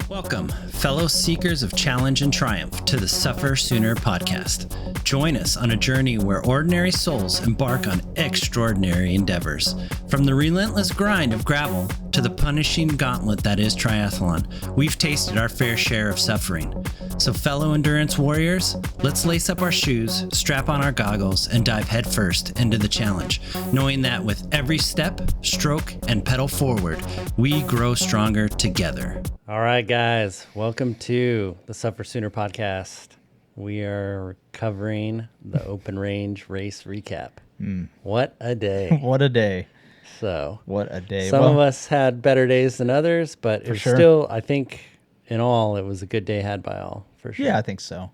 Welcome, fellow seekers of challenge and triumph, to the SufferSooner podcast. Join us on a journey where ordinary souls embark on extraordinary endeavors. From the relentless grind of gravel to the punishing gauntlet that is triathlon, we've tasted our fair share of suffering. So fellow endurance warriors, let's lace up our shoes, strap on our goggles, and dive headfirst into the challenge, knowing that with every step, stroke, and pedal forward, we grow stronger together. All right, guys, welcome to the SufferSooner podcast. We are covering the open range race recap. What a day. What a day. So, what a day. Some of us had better days than others, but it was sure. still, I think, in all, it was a good day had by all, for sure. Yeah, I think so.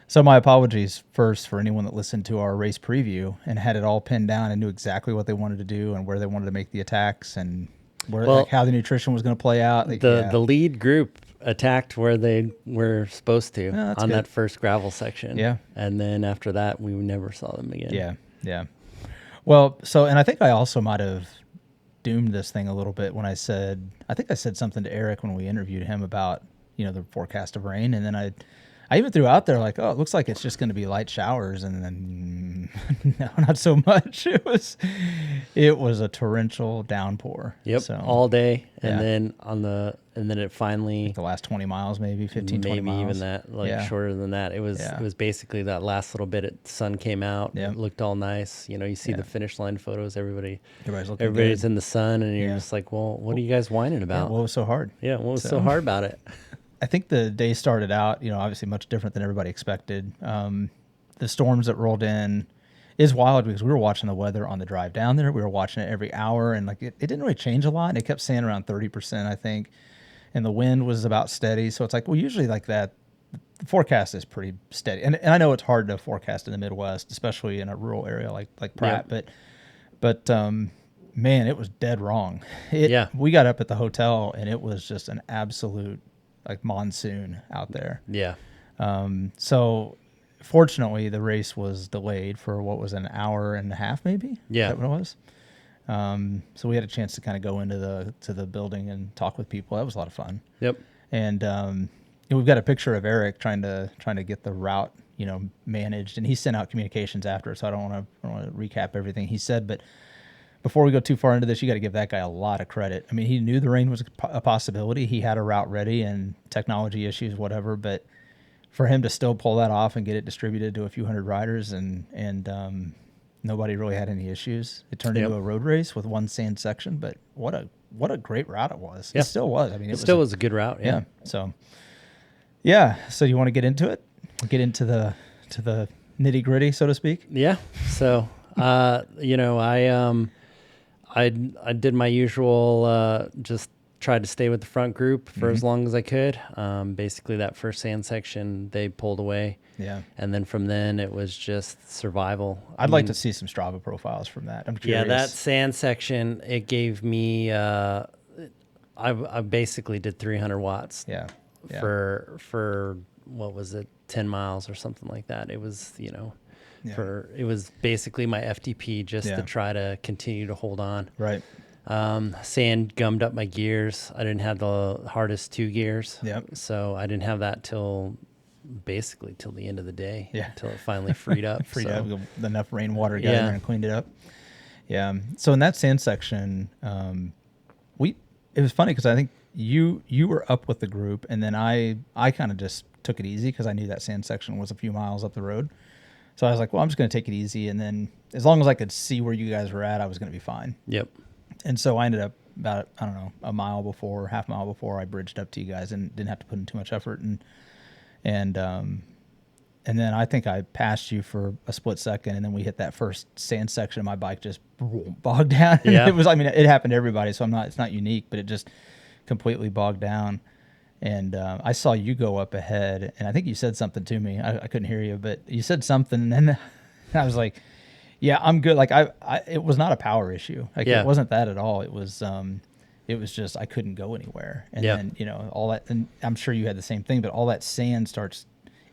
So my apologies first for anyone that listened to our race preview and had it all pinned down and knew exactly what they wanted to do and where they wanted to make the attacks and where, how the nutrition was going to play out. The lead group attacked where they were supposed to on that first gravel section. Yeah. And then after that, we never saw them again. Yeah, yeah. Well, and I think I also might have doomed this thing a little bit when I said something to Eric when we interviewed him about, the forecast of rain. And then I even threw out there like, oh, it looks like it's just going to be light showers. And then no, not so much. It was a torrential downpour. Yep. So, all day. And then it finally, the last 20 miles, maybe 15, 20 miles. Maybe even that, shorter than that. It was basically that last little bit. The sun came out. Yep. It looked all nice. You see the finish line photos. Everybody's good. in the sun, and you're just like, well, what are you guys whining about? Yeah, what was so hard? Yeah, what was so hard about it? I think the day started out, obviously much different than everybody expected. The storms that rolled in is wild because we were watching the weather on the drive down there. We were watching it every hour, and it didn't really change a lot. And it kept staying around 30%, I think. And the wind was about steady. So it's like, well, usually like that, the forecast is pretty steady. And I know it's hard to forecast in the Midwest, especially in a rural area like Pratt. Yep. But man, it was dead wrong. We got up at the hotel, and it was just an absolute monsoon out there. Yeah. So fortunately the race was delayed for what was an hour and a half, maybe. Yeah. Is that what it was? So we had a chance to kind of go into the building and talk with people. That was a lot of fun. Yep. And we've got a picture of Eric trying to get the route, managed, and he sent out communications after, so I don't want to recap everything he said, but before we go too far into this, you got to give that guy a lot of credit. I mean, he knew the rain was a possibility. He had a route ready and technology issues, whatever. But for him to still pull that off and get it distributed to a few hundred riders and nobody really had any issues. It turned into a road race with one sand section. But what a great route it was. Yeah. It still was. I mean, it still was a good route. Yeah. So you want to get into it? Get into the nitty gritty, so to speak. Yeah. So I did my usual, just tried to stay with the front group for as long as I could. Basically, that first sand section, they pulled away. Yeah. And then from then, it was just survival. I'd like to see some Strava profiles from that. I'm curious. Yeah, that sand section, it gave me, I basically did 300 watts. Yeah. For what was it, 10 miles or something like that. It was, it was basically my FTP just to try to continue to hold on. Right. Sand gummed up my gears. I didn't have the hardest 2 gears. Yep. So I didn't have that till the end of the day. Yeah. Till it finally freed up. Up. Enough rainwater got in there and cleaned it up. Yeah. So in that sand section, it was funny because I think you were up with the group, and then I kind of just took it easy because I knew that sand section was a few miles up the road. So I was like, well, I'm just going to take it easy. And then as long as I could see where you guys were at, I was going to be fine. Yep. And so I ended up about, half a mile before I bridged up to you guys and didn't have to put in too much effort. And then I think I passed you for a split second, and then we hit that first sand section and my bike just bogged down. Yeah. It happened to everybody. So it's not unique, but it just completely bogged down. And I saw you go up ahead, and I think you said something to me. I couldn't hear you, but you said something, and then I was like, "Yeah, I'm good." Like it was not a power issue. It wasn't that at all. It was just I couldn't go anywhere. And then all that, and I'm sure you had the same thing. But all that sand starts.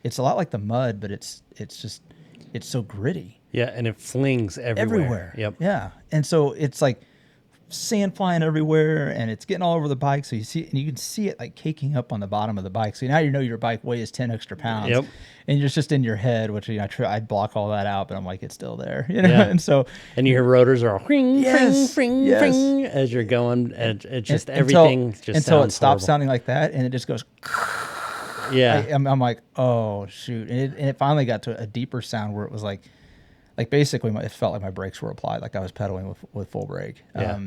It's a lot like the mud, but it's so gritty. Yeah, and it flings everywhere. Yep. Yeah, and so it's like sand flying everywhere, and it's getting all over the bike. So you can see it like caking up on the bottom of the bike. So now your bike weighs 10 extra pounds. Yep. And it's just in your head, which I block all that out, but I'm like, it's still there, And so, and your rotors are all ring, yes, ring, yes. ring as you're going, and it just everything just until it stops horrible. sounding like that, and it just goes. Yeah, I'm like, oh shoot, and it finally got to a deeper sound where it was like basically it felt like my brakes were applied, like I was pedaling with full brake. Yeah.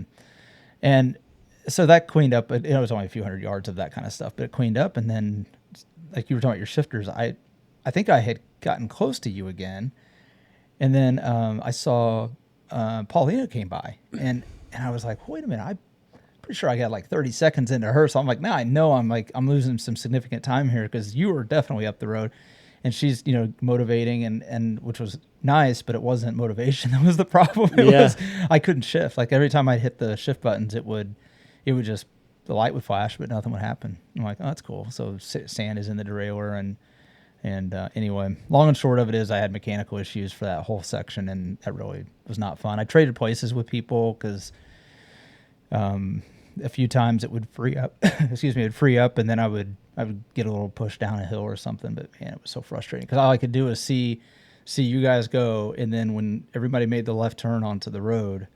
And so that cleaned up. It was only a few hundred yards of that kind of stuff, but it cleaned up. And then, like you were talking about your shifters, I think I had gotten close to you again, and then I saw Paulina came by, and I was like, wait a minute, I'm pretty sure I got like 30 seconds into her. So I'm like, now I know I'm losing some significant time here because you were definitely up the road. And she's, motivating and which was nice, but it wasn't motivation. That was the problem. It was I couldn't shift. Like every time I'd hit the shift buttons, it would just, the light would flash, but nothing would happen. I'm like, oh, that's cool. So sand is in the derailleur. And anyway, long and short of it is I had mechanical issues for that whole section, and that really was not fun. I traded places with people because a few times it would free up, it'd free up, and then I would get a little push down a hill or something. But man, it was so frustrating because all I could do is see you guys go, and then when everybody made the left turn onto the road,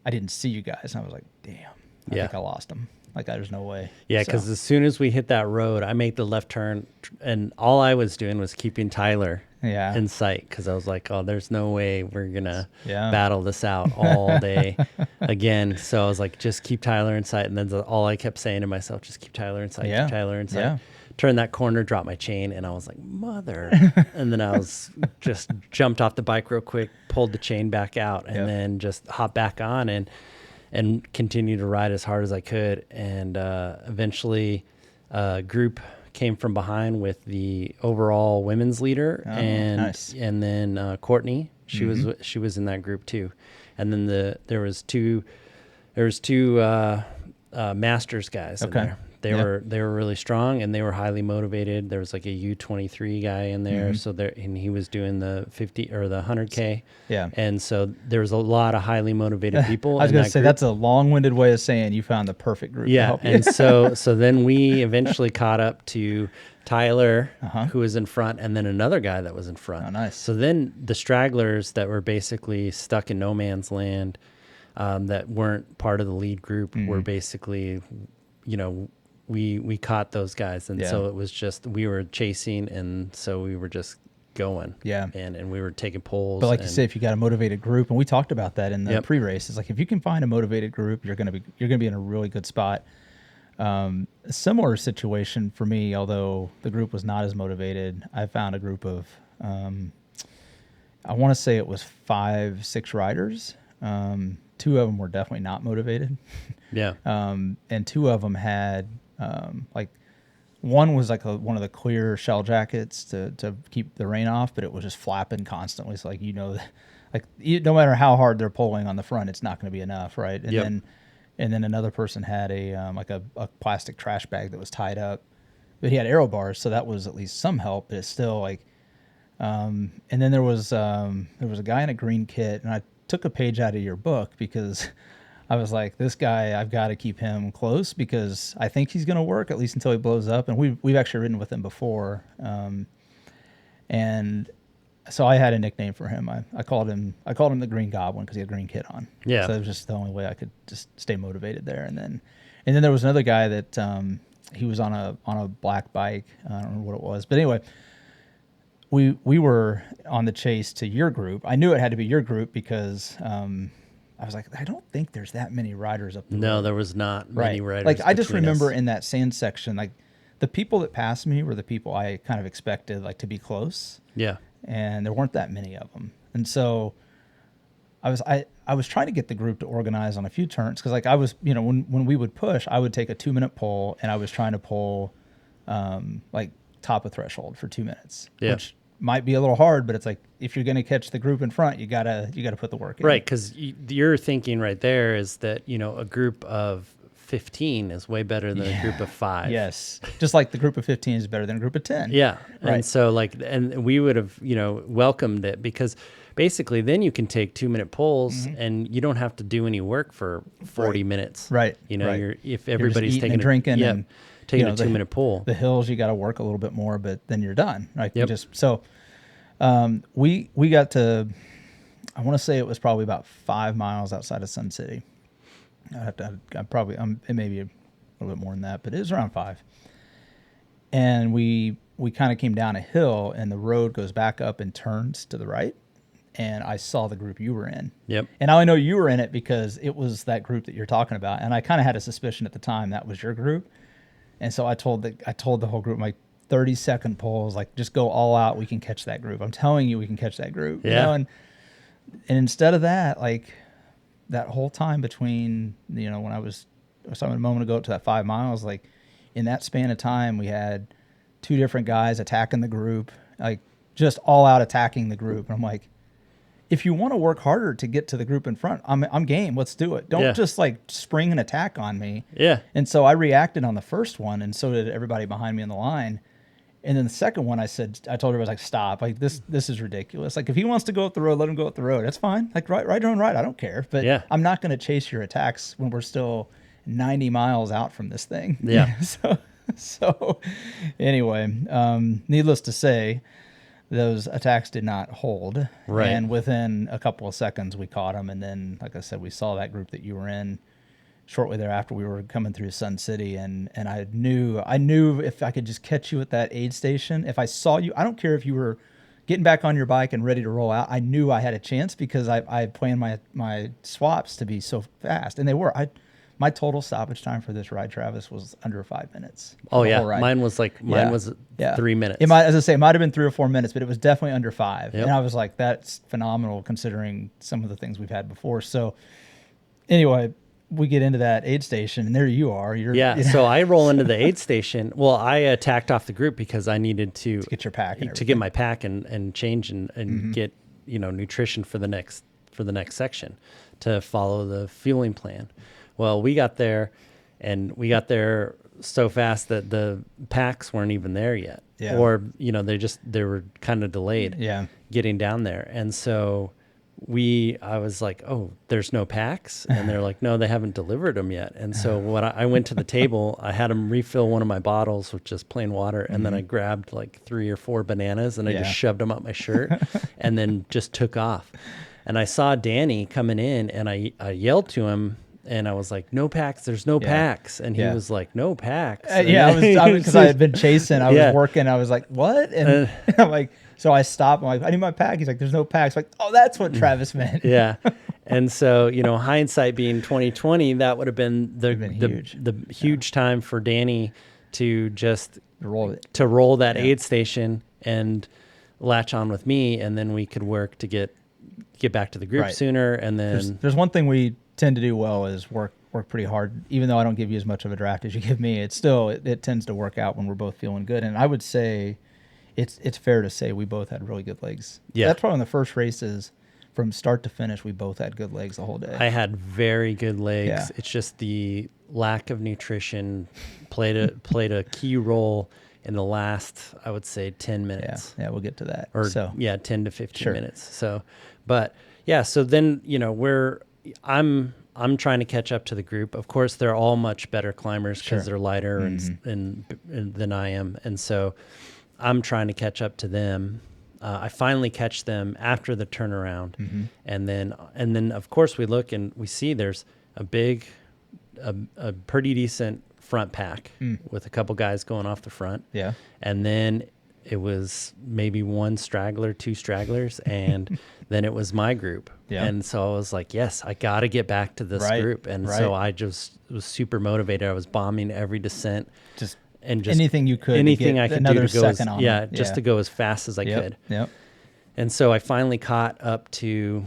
I didn't see you guys, and I was like, damn, I think I lost them. Like, there's no way. Yeah, because as soon as we hit that road, I made the left turn, and all I was doing was keeping Tyler in sight, because I was like, oh, there's no way we're going to battle this out all day again. So I was like, just keep Tyler in sight. And then all I kept saying to myself, just keep Tyler in sight, keep Tyler in sight. Yeah. Turned that corner, dropped my chain, and I was like, mother. And then I was just jumped off the bike real quick, pulled the chain back out, and then just hopped back on and continued to ride as hard as I could. And eventually a group came from behind with the overall women's leader, and then Courtney. She was in that group too. And then there was two masters guys in there. They were really strong, and they were highly motivated. There was like a U23 guy in there, and he was doing the 50 or the 100K. Yeah. And so there was a lot of highly motivated people. I was going to say, that's a long-winded way of saying you found the perfect group to help you. And so then we eventually caught up to Tyler, who was in front, and then another guy that was in front. Oh, nice. So then the stragglers that were basically stuck in no man's land, that weren't part of the lead group, were basically, we caught those guys, and so it was just, we were chasing, and so we were just going. Yeah. And we were taking polls. But like you said, if you got a motivated group, and we talked about that in the pre-race, it's like if you can find a motivated group, you're gonna be in a really good spot. A similar situation for me, although the group was not as motivated. I found a group of I want to say it was 5-6 riders. 2 of them were definitely not motivated. Yeah. And 2 of them had like, one was like one of the clear shell jackets to keep the rain off, but it was just flapping constantly. So like, no matter how hard they're pulling on the front, it's not going to be enough, right? And then another person had a plastic trash bag that was tied up, but he had aero bars, so that was at least some help. But it's still like, and then there was a guy in a green kit, and I took a page out of your book because I was like, this guy, I've got to keep him close because I think he's going to work at least until he blows up. And we've actually ridden with him before. And so I had a nickname for him. I called him the Green Goblin because he had a green kit on. Yeah. So it was just the only way I could just stay motivated there. And then there was another guy that he was on a black bike. I don't remember what it was, but anyway, we were on the chase to your group. I knew it had to be your group because I was like, I don't think there's that many riders up there. No, there was not many riders. Like, I just remember in that sand section, like, the people that passed me were the people I kind of expected, like, to be close. Yeah. And there weren't that many of them. And so I was trying to get the group to organize on a few turns because, like, I was, when we would push, I would take a 2-minute pull, and I was trying to pull, like, top of threshold for 2 minutes, which might be a little hard, but it's like, if you're going to catch the group in front, you gotta put the work in. Right, because you're thinking right there is that, a group of 15 is way better than a group of 5. Yes, just like the group of 15 is better than a group of 10. Yeah, right. And so and we would have, welcomed it because basically then you can take 2-minute pulls and you don't have to do any work for 40 minutes. Right. You know, right. if everybody's taking taking and drinking and taking a 2-minute pull. The hills, you got to work a little bit more, but then you're done. Right. Yep. We got to, I want to say it was probably about 5 miles outside of Sun City. It may be a little bit more than that, but it was around 5. And we kind of came down a hill and the road goes back up and turns to the right. And I saw the group you were in. Yep. And I know you were in it because it was that group that you're talking about. And I kind of had a suspicion at the time that was your group. And so I told the whole group, like 30-second pulls, like just go all out. We can catch that group. I'm telling you, we can catch that group. Yeah. You know? And instead of that, like that whole time between, you know, when I was talking a moment ago to that 5 miles, like in that span of time, we had 2 different guys attacking the group, like just all out attacking the group. And I'm like, if you want to work harder to get to the group in front, I'm game. Let's do it. Don't just like spring an attack on me. Yeah. And so I reacted on the first one, and so did everybody behind me in the line. And then the second one, I told everybody, like, stop. Like this is ridiculous. Like if he wants to go up the road, let him go up the road. That's fine. Like right your own right. I don't care. But I'm not going to chase your attacks when we're still 90 miles out from this thing. Yeah. So anyway, needless to say, those attacks did not hold. Right. And within a couple of seconds, we caught them. And then, like I said, we saw that group that you were in shortly thereafter. We were coming through Sun City, and I knew if I could just catch you at that aid station, if I saw you, I don't care if you were getting back on your bike and ready to roll out, I knew I had a chance because I planned my swaps to be so fast. And they were. My total stoppage time for this ride, Travis, was under 5 minutes. Oh yeah, mine was 3 minutes. As I say, it might have been 3 or 4 minutes, but it was definitely under 5. Yep. And I was like, that's phenomenal considering some of the things we've had before. So anyway, we get into that aid station, and there you are. So I roll into the aid station. Well, I attacked off the group because I needed to get your pack to get my pack and change and get nutrition for the next section to follow the fueling plan. Well, we got there so fast that the packs weren't even there yet. Yeah. Or, they were kind of delayed getting down there. And so I was like, oh, there's no packs? And they're like, no, they haven't delivered them yet. And so I went to the table, I had them refill one of my bottles with just plain water. And then I grabbed like 3 or 4 bananas and I just shoved them up my shirt and then just took off. And I saw Danny coming in and I yelled to him. And I was like, no packs, there's no packs. And he was like, no packs. I was because I had been chasing. I was working. I was like, what? And I'm like, so I stopped. I'm like, I need my pack. He's like, there's no packs. I'm like, oh, that's what Travis meant. Yeah. And so, hindsight being 2020, that would have been the huge time for Danny to just roll that aid station and latch on with me. And then we could work to get back to the group sooner. And then there's one thing we tend to do well is work pretty hard. Even though I don't give you as much of a draft as you give me, it tends to work out when we're both feeling good. And I would say it's fair to say we both had really good legs. Yeah, that's probably in the first races from start to finish. We both had good legs the whole day. I had very good legs. Yeah. It's just the lack of nutrition played a key role in the last, I would say, 10 minutes. Yeah, we'll get to that. 10 to 15 minutes. So, but yeah, so then I'm trying to catch up to the group. Of course, they're all much better climbers because they're lighter and than I am, and so I'm trying to catch up to them. I finally catch them after the turnaround, and then of course we look and we see there's a pretty decent front pack with a couple guys going off the front. Yeah, and then it was maybe 1 straggler, 2 stragglers, and then it was my group. Yeah. And so I was like, yes, I got to get back to this group. And so I just was super motivated. I was bombing every descent. Just anything you could. Anything I could do to go to go as fast as I could. Yep. And so I finally caught up to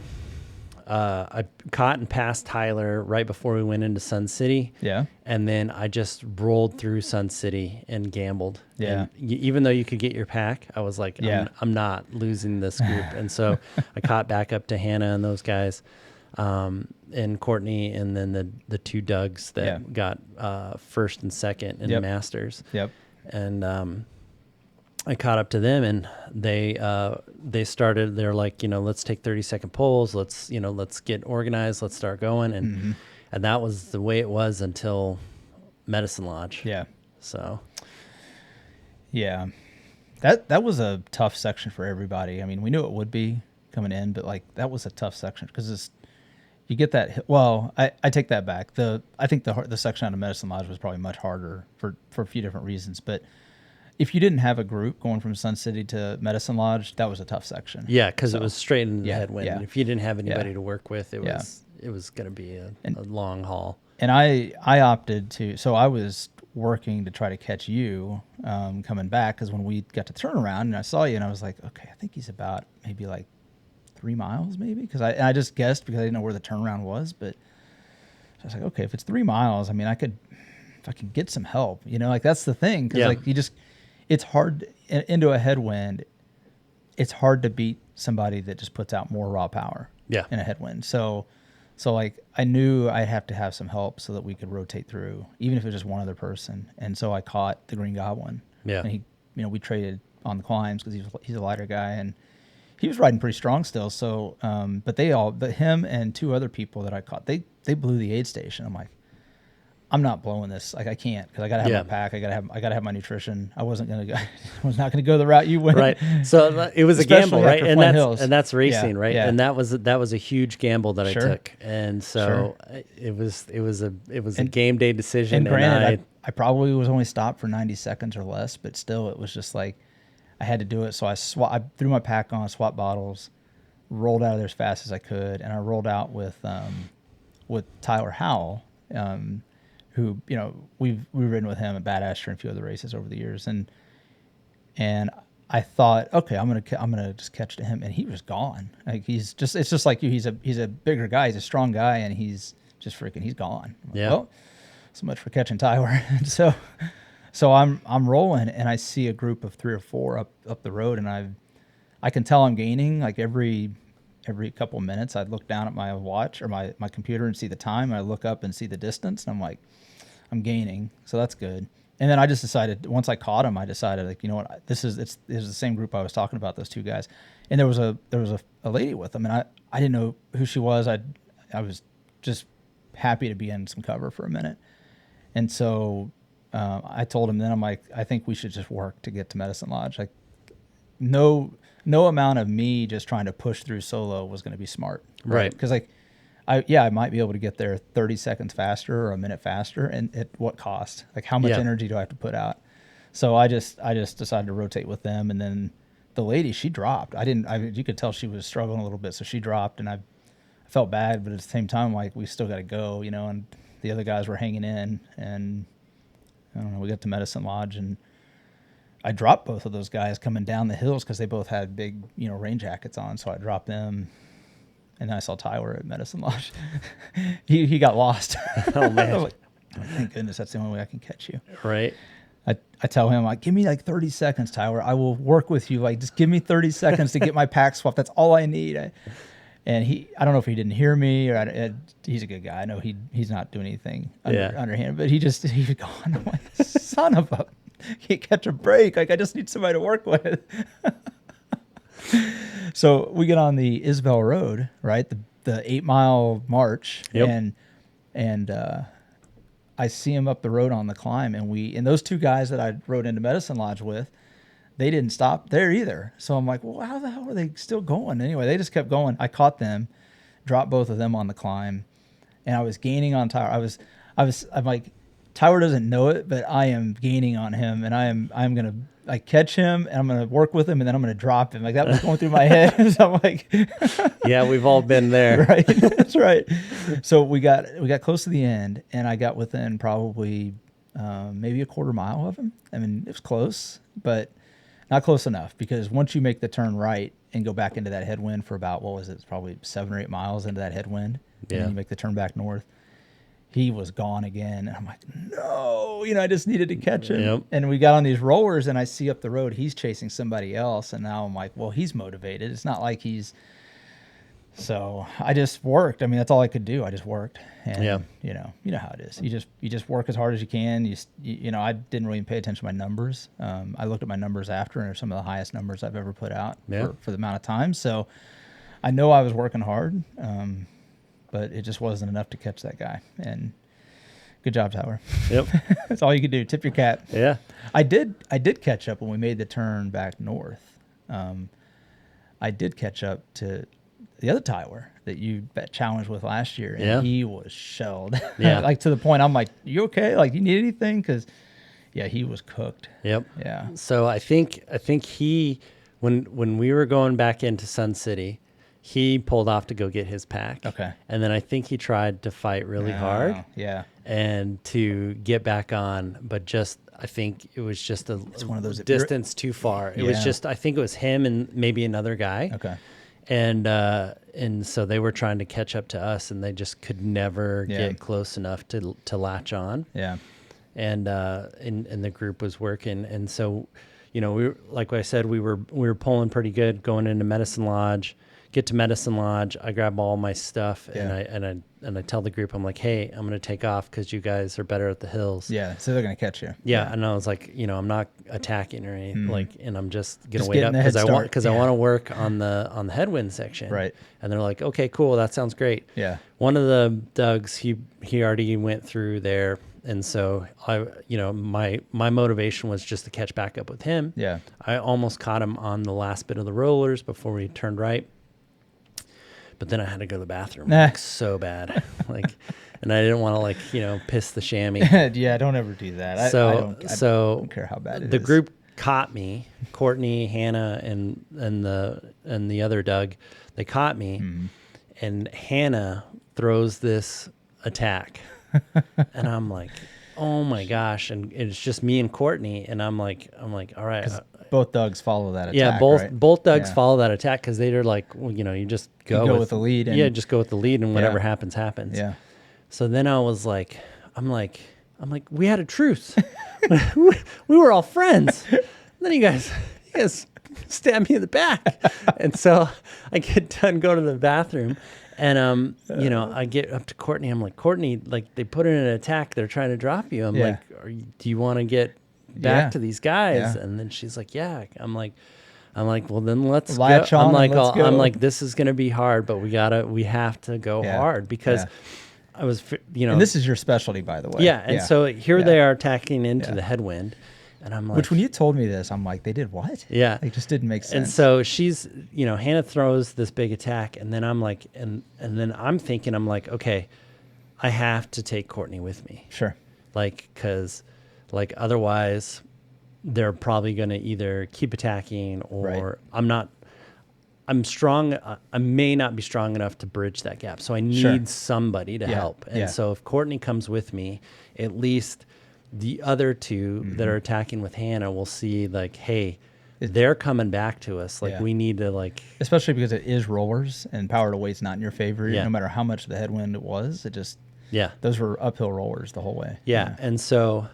I caught and passed Tyler right before we went into Sun City. Yeah. And then I just rolled through Sun City and gambled. Yeah. And even though you could get your pack, I was like, I'm not losing this group. And so I caught back up to Hannah and those guys, and Courtney, and then the 2 Dougs that got first and second in the Masters. Yep. And I caught up to them, and they started. They're like, let's take 30-second polls. Let's get organized. Let's start going, and that was the way it was until Medicine Lodge. Yeah. So. Yeah, that was a tough section for everybody. I mean, we knew it would be coming in, but like that was a tough section because you get that. Well, I take that back. I think the section out of Medicine Lodge was probably much harder for a few different reasons, but. If you didn't have a group going from Sun City to Medicine Lodge, that was a tough section. Yeah, because it was straight in the headwind. Yeah. If you didn't have anybody to work with, it was going to be a long haul. And I opted to, so I was working to try to catch you coming back, because when we got to turnaround and I saw you and I was like, okay, I think he's about maybe like 3 miles maybe, because I just guessed because I didn't know where the turnaround was, but so I was like, okay, if it's 3 miles, I mean, if I could get some help, like that's the thing, because like it's hard into a headwind. It's hard to beat somebody that just puts out more raw power in a headwind. So like I knew I'd have to have some help so that we could rotate through, even if it was just one other person. And so I caught the Green Goblin. Yeah. And he, we traded on the climbs because he's a lighter guy and he was riding pretty strong still. So, but him and 2 other people that I caught, they blew the aid station. I'm like, I'm not blowing this. Like I can't, because I gotta have my pack. I gotta have my nutrition. I was not gonna go the route you went. Right. So it was a gamble, right? And that's racing, right? Yeah. And that was a huge gamble that I took. And so it was a game day decision. And granted, I probably was only stopped for 90 seconds or less, but still, it was just like I had to do it. So I threw my pack on, swapped bottles, rolled out of there as fast as I could, and I rolled out with Tyler Howell. Who, we've ridden with him at Badass and a few other races over the years, and I thought, okay, I'm gonna just catch to him, and he was gone. Like it's just like you. He's a bigger guy, he's a strong guy, and he's gone. Yeah. Well, so much for catching Tyler. so I'm rolling, and I see a group of 3 or 4 up the road, and I can tell I'm gaining like every couple of minutes. I'd look down at my watch or my computer and see the time. I look up and see the distance, and I'm like, I'm gaining, so that's good. And then I just decided, once I caught him, I decided, like, you know what, this is the same group I was talking about, those 2 guys. And there was a lady with them, and I didn't know who she was. I was just happy to be in some cover for a minute. And so I told him then, I'm like, I think we should just work to get to Medicine Lodge. Like, no amount of me just trying to push through solo was going to be smart. Right. Because like, I might be able to get there 30 seconds faster or a minute faster, and at what cost? Like, how much energy do I have to put out? So I just decided to rotate with them, and then the lady, she dropped. You could tell she was struggling a little bit, so she dropped, and I felt bad, but at the same time, like, we still got to go, and the other guys were hanging in, and I don't know, we got to Medicine Lodge, and I dropped both of those guys coming down the hills because they both had big, rain jackets on, so I dropped them. And then I saw Tyler at Medicine Lodge. he got lost. Oh, man. Like, thank goodness, that's the only way I can catch you. Right. I tell him, like, give me like 30 seconds, Tyler. I will work with you. Like, just give me 30 seconds to get my pack swapped. That's all I need. And I don't know if he didn't hear me or he's a good guy. I know he's not doing anything underhand, but he was gone. I'm like, son of a, can't catch a break. Like, I just need somebody to work with. So we get on the Isabel Road, right? The 8-mile march. Yep. And I see him up the road on the climb, and those 2 guys that I rode into Medicine Lodge with, they didn't stop there either. So I'm like, well, how the hell are they still going? Anyway, they just kept going. I caught them, dropped both of them on the climb, and I was gaining on Tyler. I'm like, Tyler doesn't know it, but I am gaining on him, and I'm gonna catch him, and I'm gonna work with him, and then I'm gonna drop him. Like, that was going through my head. So I'm like, yeah, we've all been there. Right. That's right. So we got close to the end, and I got within probably maybe a quarter mile of him. I mean, it was close, but not close enough, because once you make the turn right and go back into that headwind for about, what was it? It's probably 7 or 8 miles into that headwind. Yeah. And then you make the turn back north. He was gone again. And I'm like, no, I just needed to catch him. Yep. And we got on these rollers, and I see up the road, he's chasing somebody else. And now I'm like, well, he's motivated. It's not like he's So I just worked. I mean, that's all I could do. I just worked. And, you know how it is. You just work as hard as you can. You know, I didn't really pay attention to my numbers. I looked at my numbers after, and they're some of the highest numbers I've ever put out for the amount of time. So I know I was working hard, but it just wasn't enough to catch that guy. And good job, Tyler. Yep. That's all you could do. Tip your cap. Yeah. I did catch up when we made the turn back north. I did catch up to the other Tyler that you challenged with last year, and he was shelled. Yeah. Like to the point I'm like, you okay? Like, you need anything? Because he was cooked. Yep. Yeah. So I think he, when we were going back into Sun City, he pulled off to go get his pack. Okay. And then I think he tried to fight really hard. Yeah. And to get back on, but I think it was just it's one of those distance too far. It was just, I think it was him and maybe another guy. Okay. And so they were trying to catch up to us, and they just could never get close enough to latch on. Yeah. And the group was working, and so, you know, we, like I said, we were pulling pretty good going into Medicine Lodge. Get to Medicine Lodge, I grab all my stuff, and I tell the group, I'm like, hey, I'm gonna take off because you guys are better at the hills. Yeah, so they're gonna catch you. Yeah, and I was like, you know, I'm not attacking or anything, like, and I'm just gonna wait up because I want to work on the headwind section. Right. And they're like, okay, cool, that sounds great. Yeah. One of the Dougs, he already went through there, and so my motivation was just to catch back up with him. Yeah. I almost caught him on the last bit of the rollers before we turned right. But then I had to go to the bathroom so bad, and I didn't want to piss the chamois. Yeah, don't ever do that. I don't care how bad it is. The group caught me, Courtney, Hannah, and the other Doug. They caught me, and Hannah throws this attack, and I'm like, oh my gosh! And it's just me and Courtney, and I'm like, all right. Both Dougs follow that attack. Yeah, both Dougs follow that attack because they're like, well, you just go with the lead. Just go with the lead, and whatever happens, happens. Yeah. So then I was like, I'm like, we had a truce. we were all friends. And then you guys stabbed me in the back, and so I get done going to the bathroom, and I get up to Courtney. I'm like, Courtney, like they put in an attack. They're trying to drop you. I'm like, do you want to get back to these guys? And then she's like, I'm like, well, then let's go. I'm like, this is gonna be hard, but we have to go hard because I was, and this is your specialty, by the way. And so here they are attacking into the headwind, and I'm like, which when you told me this, I'm like, they did what? Yeah, it just didn't make sense. And so she's, Hannah throws this big attack, and then I'm like, and then I'm thinking, I'm like, okay, I have to take Courtney with me. Sure. Because otherwise they're probably going to either keep attacking or I'm strong. I may not be strong enough to bridge that gap. So I need somebody to help. And so if Courtney comes with me, at least the other two that are attacking with Hannah will see like, hey, they're coming back to us. Like we need to especially because it is rollers and power to weight's not in your favor. No matter how much the headwind it was, it just, those were uphill rollers the whole way. Yeah. And so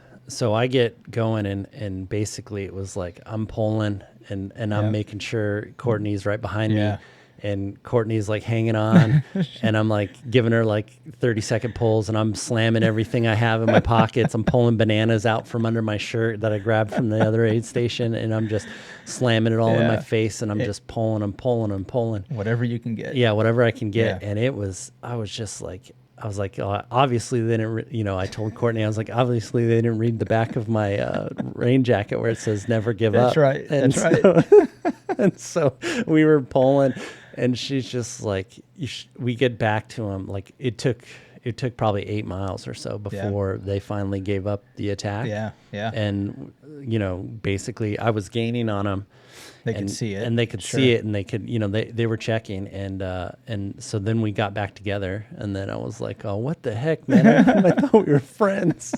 I get going, and basically it was like I'm pulling and I'm making sure Courtney's right behind me, and Courtney's like hanging on, and I'm like giving her like 30-second pulls, and I'm slamming everything I have in my pockets. I'm pulling bananas out from under my shirt that I grabbed from the other aid station, and I'm just slamming it all in my face, and I'm just pulling and pulling and pulling. Whatever you can get. Yeah, whatever I can get. And I was just like, obviously they didn't, I told Courtney, I was like, obviously they didn't read the back of my rain jacket where it says never give up. That's right. That's right. And so we were pulling, and she's just like, we get back to him. Like it took probably 8 miles or so before they finally gave up the attack. Yeah. Yeah. And, basically I was gaining on them. They could see it. And they could see it, and they could, they were checking. And so then we got back together, and then I was like, oh, what the heck, man? I thought we were friends.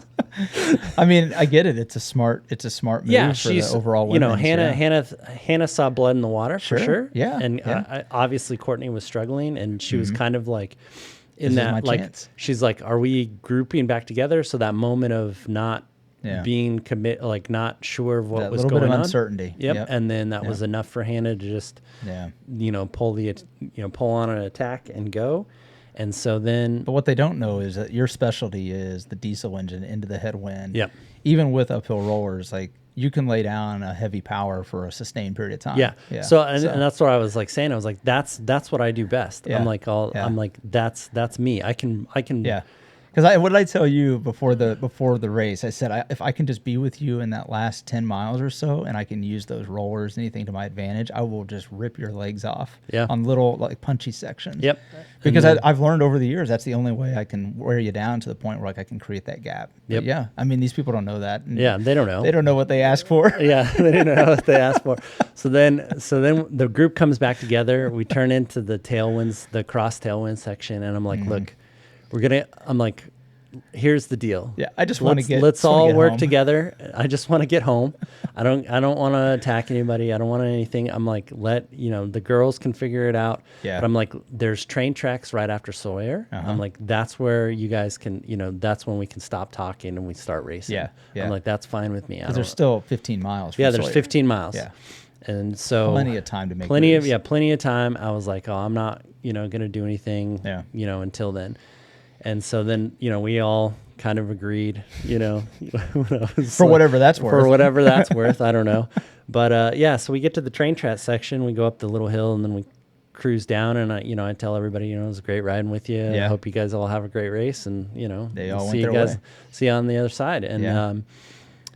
I mean, I get it. It's a smart move for the overall women's. Hannah saw blood in the water for sure. Yeah. And obviously Courtney was struggling, and she was kind of like in that, like, chance. She's like, are we grouping back together? So that moment of not being like not sure of what was going on. A little bit of uncertainty. Yep. And then that was enough for Hannah to just, pull on an attack and go. And so then... But what they don't know is that your specialty is the diesel engine into the headwind. Yep. Even with uphill rollers, like you can lay down a heavy power for a sustained period of time. Yeah. So that's what I was like saying. I was like, that's what I do best. Yeah. I'm like, that's me. I can. Yeah. Because what did I tell you before the race? I said, if I can just be with you in that last 10 miles or so, and I can use those rollers, anything to my advantage, I will just rip your legs off on little like punchy sections. Yep. Because I've learned over the years that's the only way I can wear you down to the point where like I can create that gap. Yep. But yeah. I mean, these people don't know that. They don't know. They don't know what they ask for. Yeah, they don't know what they ask for. So then the group comes back together. We turn into the tailwinds, the cross tailwind section, and I'm like, look, I'm like, here's the deal. Yeah, I just want to get. Let's all work together. I just want to get home. I don't want to attack anybody. I don't want anything. I'm like, the girls can figure it out. Yeah. But I'm like, there's train tracks right after Sawyer. I'm like, that's where you guys can. That's when we can stop talking and we start racing. Yeah. I'm like, that's fine with me. Because there's still 15 miles. There's Sawyer. 15 miles. Yeah. And so plenty of time to make plenty of time. I was like, I'm not going to do anything. Until then. And so then, we all kind of agreed, for whatever that's worth. For whatever that's worth, I don't know. But so we get to the train track section, we go up the little hill, and then we cruise down, and I tell everybody, it was great riding with you. Yeah. I hope you guys all have a great race, and they all see went you their guys, way. see you on the other side. And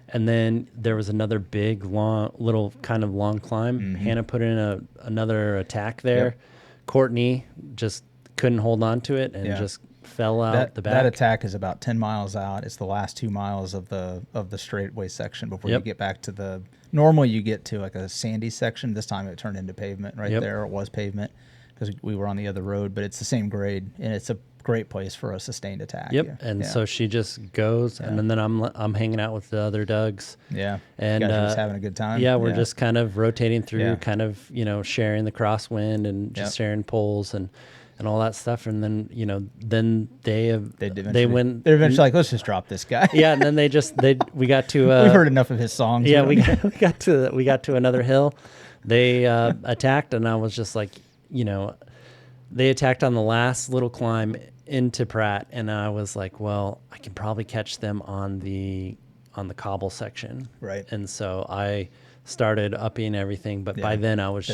and then there was another big, long climb. Mm-hmm. Hannah put in another attack there. Yep. Courtney just couldn't hold on to it and just fell out the back. That attack is about 10 miles out. It's the last 2 miles of the straightaway section before you get back to normally you get to like a sandy section. This time it turned into pavement there. It was pavement because we were on the other road, but it's the same grade, and it's a great place for a sustained attack. And so she just goes, and then I'm hanging out with the other Dougs. And just having a good time. We're just kind of rotating through, kind of sharing the crosswind and just sharing poles and all that stuff. And then they're eventually like, let's just drop this guy. And then we got to we've heard enough of his songs. We got to another hill. They attacked, and I was just like, they attacked on the last little climb into Pratt, and I was like, well, I can probably catch them on the cobble section. Right. And so I started upping everything, but by then I was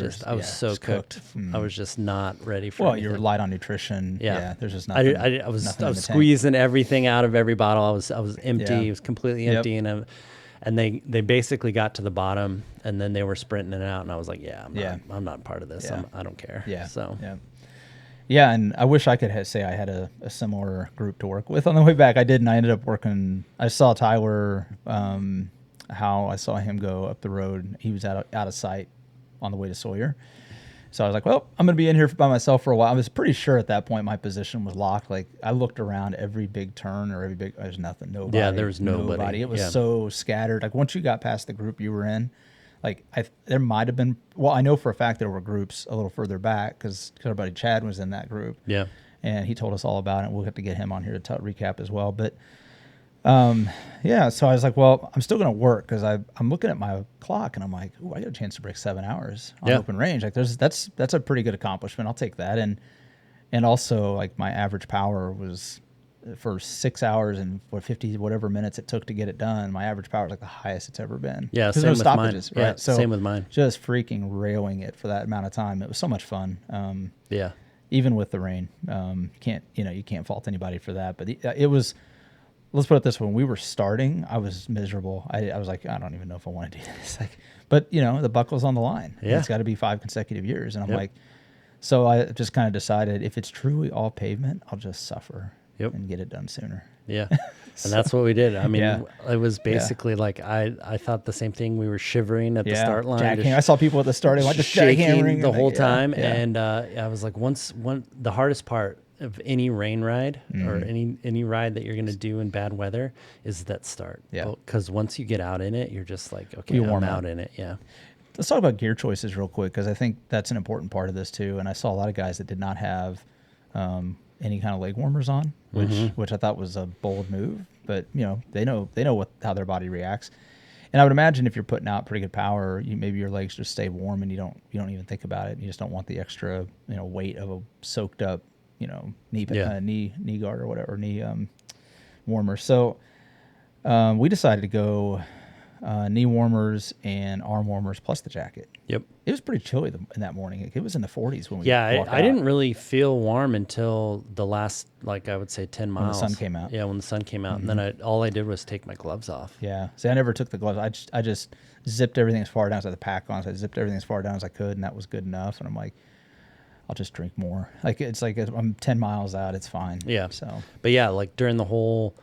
so cooked. I was just not ready for anything. You were light on nutrition. There's just nothing. I was squeezing everything out of every bottle. I was empty. It was completely empty, and they basically got to the bottom, and then they were sprinting it out, and I was like, I'm not part of this. I don't care. Yeah, and I wish I could say I had a similar group to work with on the way back. I didn't. I ended up working. I saw Tyler, how I saw him go up the road. He was out of sight on the way to Sawyer. So I was like, well, I'm going to be in here by myself for a while. I was pretty sure at that point my position was locked. Like I looked around every big turn or there's nothing, nobody. Yeah, there was nobody. It was so scattered. Like once you got past the group you were in, like there might have been, I know for a fact there were groups a little further back because our buddy Chad was in that group. Yeah. And he told us all about it. We'll have to get him on here to recap as well. But so I was like, well, I'm still going to work because I'm looking at my clock and I'm like, ooh, I got a chance to break 7 hours on open range. Like that's a pretty good accomplishment. I'll take that. And also like my average power was for 6 hours and 50 whatever minutes it took to get it done. My average power was like the highest it's ever been. Yeah, same with stoppages, mine. Right? Yeah, so same with mine. Just freaking railing it for that amount of time. It was so much fun. Even with the rain, you can't fault anybody for that. But it was. Let's put it this way: when we were starting, I was miserable. I was like, I don't even know if I want to do this. But the buckle's on the line. Yeah. It's got to be 5 consecutive years, and I'm like, so I just kind of decided if it's truly all pavement, I'll just suffer and get it done sooner. Yeah, and that's what we did. I mean, it was basically like I thought the same thing. We were shivering at the start line. I saw people at the start just shaking the whole time, and I was like, the hardest part of any rain ride or any ride that you're going to do in bad weather is that start. Yeah. Because once you get out in it, you're just like, okay, I'm out in it. Yeah. Let's talk about gear choices real quick because I think that's an important part of this too. And I saw a lot of guys that did not have any kind of leg warmers on, which I thought was a bold move. but they know how their body reacts. And I would imagine if you're putting out pretty good power, maybe your legs just stay warm and you don't even think about it. You just don't want the extra weight of a soaked up knee guard or whatever, knee warmer. So we decided to go knee warmers and arm warmers plus the jacket. Yep. It was pretty chilly in that morning. It was in the 40s when we walked I didn't really feel warm until the last, I would say 10 miles. When the sun came out. Yeah, when the sun came out. Mm-hmm. And then all I did was take my gloves off. Yeah. See, I never took the gloves. I just zipped everything as far down as I had the pack on. So I zipped everything as far down as I could, and that was good enough. And I'm like, I'll just drink more. It's like I'm 10 miles out. It's fine. Yeah. So, but yeah, during the whole,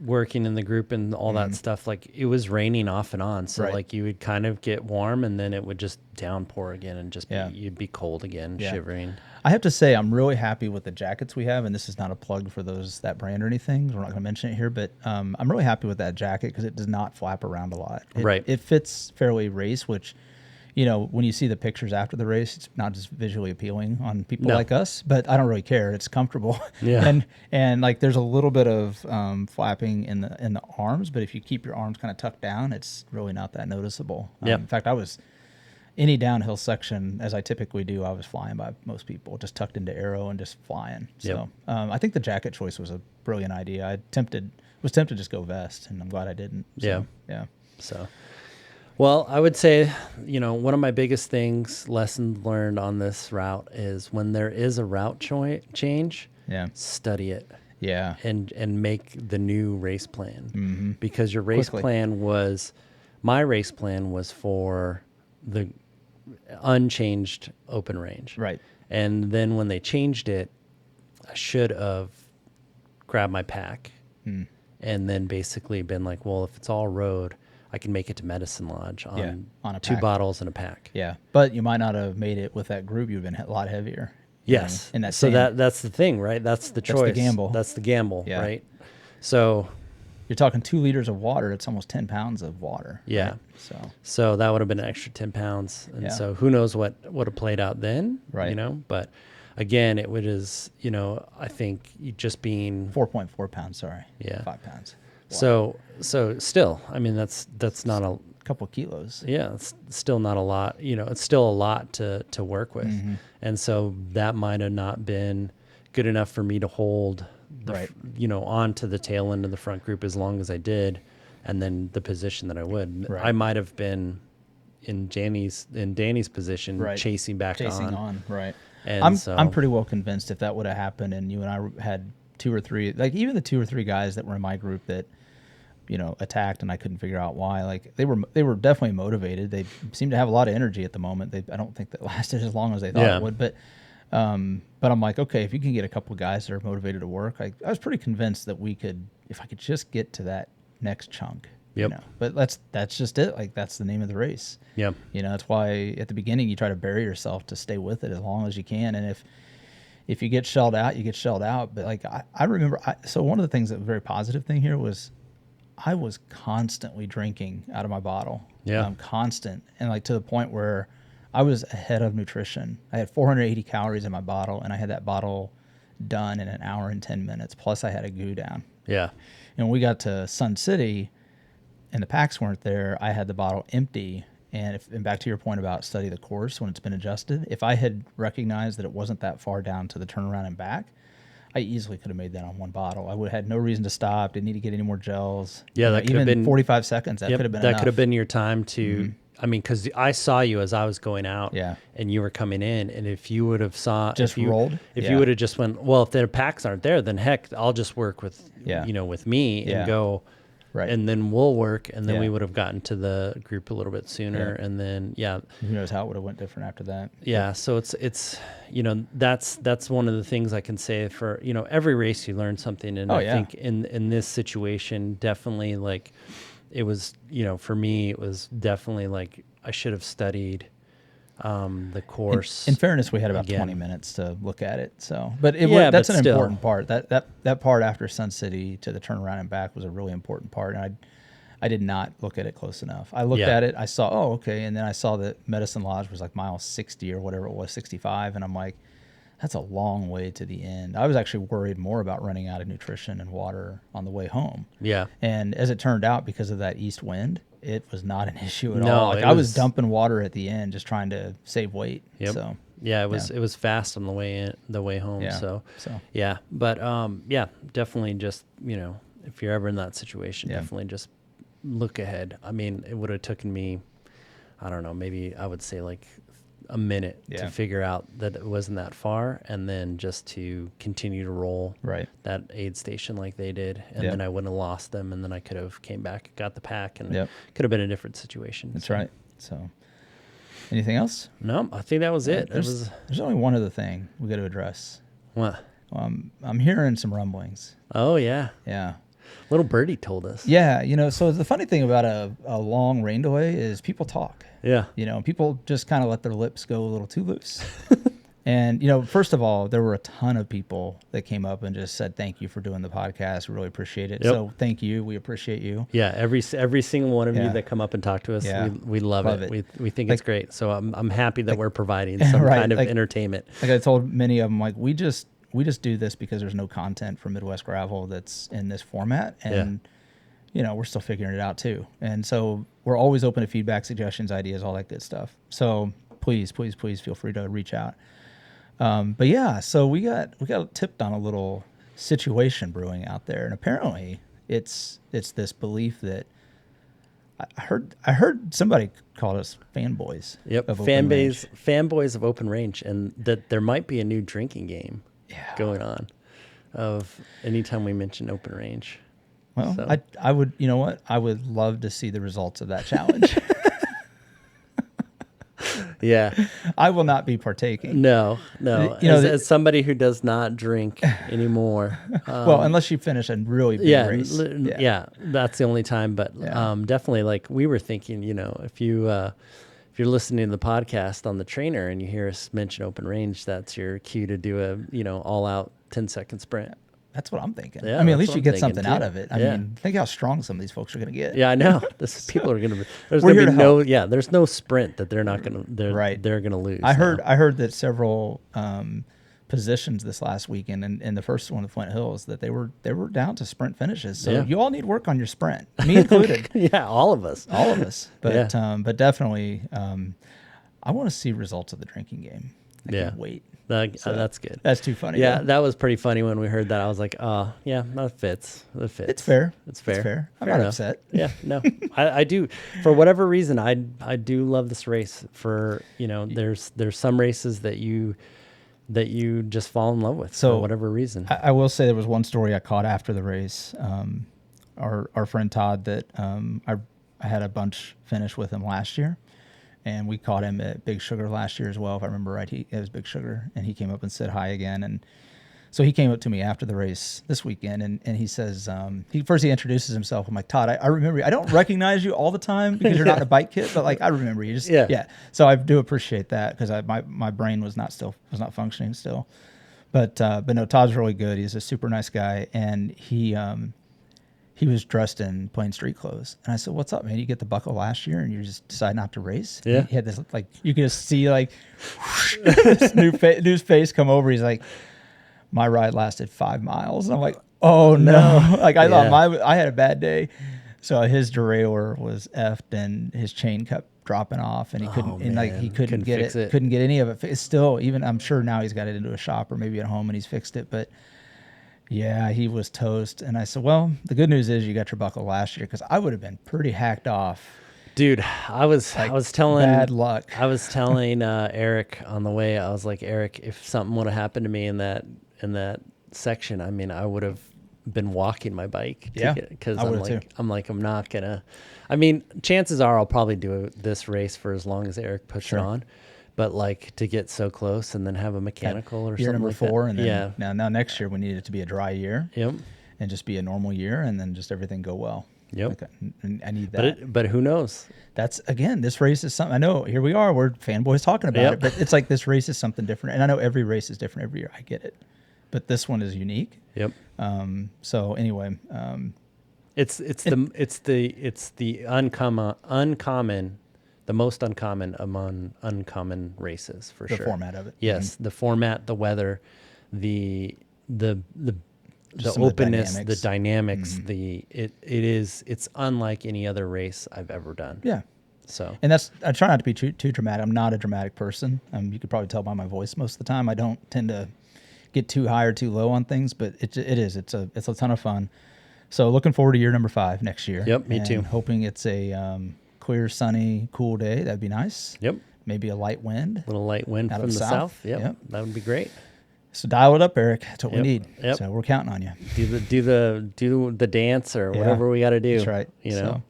working in the group and all that stuff, it was raining off and on. So you would kind of get warm and then it would just downpour again and just you'd be cold again, shivering. I have to say, I'm really happy with the jackets we have. And this is not a plug for that brand or anything. We're not going to mention it here, but I'm really happy with that jacket because it does not flap around a lot. It fits fairly race, which, when you see the pictures after the race, it's not just visually appealing on people like us, but I don't really care. It's comfortable. Yeah. and there's a little bit of flapping in the arms, but if you keep your arms kind of tucked down, it's really not that noticeable. In fact, any downhill section, as I typically do, I was flying by most people, just tucked into aero and just flying. So I think the jacket choice was a brilliant idea. I was tempted to just go vest, and I'm glad I didn't. So, yeah. So. Well, I would say, one of my biggest lessons learned on this route is when there is a route change, study it. Yeah. And make the new race plan. Because your race plan my race plan was for the unchanged open range. Right. And then when they changed it, I should have grabbed my pack and then basically been like, well, if it's all road, I can make it to Medicine Lodge on a 2 bottles and a pack. Yeah, but you might not have made it with that group. You've been a lot heavier. Yes. So that's the thing, right? That's the choice. That's the gamble. Yeah. Right? So you're talking 2 liters of water. It's almost 10 pounds of water. Yeah. Right? So that would have been an extra 10 pounds. And so who knows what would have played out then, right? But again, it was, I think just being 4.4 pounds. Sorry. Yeah. 5 pounds. Wow. So still, I mean, that's not a couple kilos. Yeah. It's still not a lot, it's still a lot to work with. And so that might've not been good enough for me to hold onto the tail end of the front group as long as I did. And then the position that I would, I might've been in Danny's position, chasing on. Right. And I'm pretty well convinced if that would have happened and you and I had 2 or 3, even the 2 or 3 guys that were in my group that, attacked and I couldn't figure out why, they were definitely motivated. They seemed to have a lot of energy at the moment. I don't think that lasted as long as they thought it would, but I'm like, okay, if you can get a couple of guys that are motivated to work, I was pretty convinced that if I could just get to that next chunk. Yep. But that's just it. That's the name of the race. Yeah. That's why at the beginning you try to bury yourself to stay with it as long as you can. And if you get shelled out, you get shelled out. But I remember, so one of the things that was a very positive thing here was I was constantly drinking out of my bottle. Yeah. Constant. And to the point where I was ahead of nutrition. I had 480 calories in my bottle and I had that bottle done in an hour and 10 minutes. Plus I had a goo down. Yeah. And when we got to Sun City and the packs weren't there, I had the bottle empty. And back to your point about study the course when it's been adjusted, if I had recognized that it wasn't that far down to the turnaround and back, I easily could have made that on one bottle. I would have had no reason to stop. Didn't need to get any more gels. Yeah, that could have been 45 seconds. That could have been enough. That could have been your time to. I mean, because I saw you as I was going out. Yeah. And you were coming in, and if you would have rolled, if you would have just went, well, if their packs aren't there, then heck, I'll just work with with me and go. Right. And then we'll work, and then we would have gotten to the group a little bit sooner, and then who knows how it would have went different after that. Yeah, so it's that's one of the things I can say for every race you learn something, and I think in this situation definitely it was for me it was definitely I should have studied the course. In fairness, we had about 20 minutes to look at it. So, but that's an important part. That part after Sun City to the turnaround and back was a really important part. And I did not look at it close enough. I looked at it. I saw, oh, okay. And then I saw that Medicine Lodge was mile 60 or whatever it was, 65. And I'm like, That's a long way to the end. I was actually worried more about running out of nutrition and water on the way home. Yeah. And as it turned out, because of that east wind, it was not an issue at all. Like I was dumping water at the end, just trying to save weight. Yep. So yeah, it was fast on the way home. Yeah. So yeah, but definitely just, if you're ever in that situation, definitely just look ahead. I mean, it would have taken me, I don't know, maybe I would say like a minute to figure out that it wasn't that far, and then just to continue to roll that aid station like they did, and then I wouldn't have lost them, and then I could have came back, got the pack, and could have been a different situation. That's right. So anything else? No, I think that was it. There's only one other thing we got to address. What? I'm hearing some rumblings. Oh yeah. Little birdie told us. Yeah, so the funny thing about a long rain delay is people talk. Yeah. People just kind of let their lips go a little too loose. And, first of all, there were a ton of people that came up and just said, thank you for doing the podcast. We really appreciate it. Yep. So thank you. We appreciate you. Yeah. Every single one of you that come up and talk to us, we love it. We think it's great. So I'm happy that we're providing some kind of entertainment. Like I told many of them, like, we just do this because there's no content from Midwest Gravel that's in this format. And, we're still figuring it out too. And so we're always open to feedback, suggestions, ideas, all that good stuff. So please feel free to reach out. But yeah, so we got tipped on a little situation brewing out there. And apparently it's this belief that I heard somebody call us fanboys. Yep. Fanboys of open range, and that there might be a new drinking game going on of anytime we mention open range. Well, so. I would, I would love to see the results of that challenge. Yeah. I will not be partaking. No. As somebody who does not drink anymore. Well, unless you finish a really big race. Yeah, that's the only time. But definitely, like we were thinking, if you're listening to the podcast on the trainer and you hear us mention open range, that's your cue to do a, all out 10-second sprint. That's what I'm thinking. Yeah, I mean, at least you get something out of it. I mean, think how strong some of these folks are going to get. Yeah, I know. People are going to be. There's going to be no. Yeah, there's no sprint that they're not going to. They're going to lose. I heard that several positions this last weekend, and the first one of Flint Hills, that they were down to sprint finishes. So you all need work on your sprint, me included. Yeah, all of us. But definitely, I want to see results of the drinking game. I can't wait. That's good. That's too funny. Yeah, that was pretty funny when we heard that. I was like, oh, yeah, that fits. It's fair. I'm not upset. Yeah, no. I do. For whatever reason, I do love this race. For, there's some races that you just fall in love with for whatever reason. I will say there was one story I caught after the race. Our friend Todd that I had a bunch finish with him last year. And we caught him at Big Sugar last year as well, if I remember right. It was Big Sugar, and he came up and said hi again. And so he came up to me after the race this weekend, and he says, he introduces himself. I'm like, Todd, I remember you. I don't recognize you all the time because you're not in a bike kit, but like I remember you. So I do appreciate that because my brain was not functioning still. But no, Todd's really good. He's a super nice guy, and he was dressed in plain street clothes. And I said, what's up, man? You get the buckle last year and you just decide not to race? Yeah. He had this, like, you could just see, like, this new face come over. He's like, my ride lasted 5 miles. And I'm like, oh, no. Like, I thought I had a bad day. So his derailleur was effed and his chain kept dropping off and he couldn't get it. Couldn't get any of it. It's still, even, I'm sure now he's got it into a shop or maybe at home and he's fixed it. But yeah, he was toast. And I said, well, the good news is you got your buckle last year because I would have been pretty hacked off. Dude, I was telling bad luck. I was telling Eric on the way. I was like, Eric, if something would have happened to me in that section, I mean, I would have been walking my bike. Because I'm not gonna. I mean, chances are I'll probably do this race for as long as Eric puts it on. But like to get so close and then have a mechanical or year something number like 4, that. And then now next year we need it to be a dry year. Yep. And just be a normal year, and then just everything go well. Yep. I need that. But who knows? That's, again, this race is something. I know here we are. We're fanboys talking about it, but it's like this race is something different. And I know every race is different every year. I get it, but this one is unique. Yep. So anyway, it's the uncommon the most uncommon among uncommon races for sure. The format of it. Yes, the format, the weather, the openness, the dynamics, it's unlike any other race I've ever done. Yeah. So, and I try not to be too dramatic. I'm not a dramatic person. You could probably tell by my voice most of the time. I don't tend to get too high or too low on things, but it's a ton of fun. So looking forward to year number 5 next year. Yep, me too. Hoping it's a clear, sunny, cool day. That'd be nice. Yep. Maybe a light wind. A little light wind from the south. Yep. That would be great. So dial it up, Eric. That's what we need. Yep. So we're counting on you. Do the dance or whatever we got to do. That's right.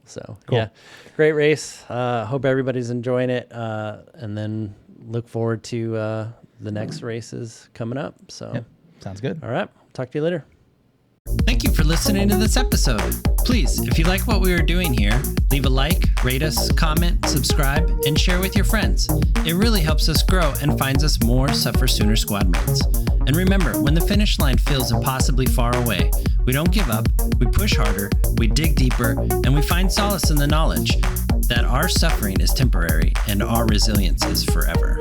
So cool. Yeah, great race. Hope everybody's enjoying it. And then look forward to the next races coming up. So sounds good. All right. Talk to you later. Thank you for listening to this episode. Please, if you like what we are doing here, leave a like, rate us, comment, subscribe, and share with your friends. It really helps us grow and finds us more SufferSooner squad mates. And remember, when the finish line feels impossibly far away, we don't give up, we push harder, we dig deeper, and we find solace in the knowledge that our suffering is temporary and our resilience is forever.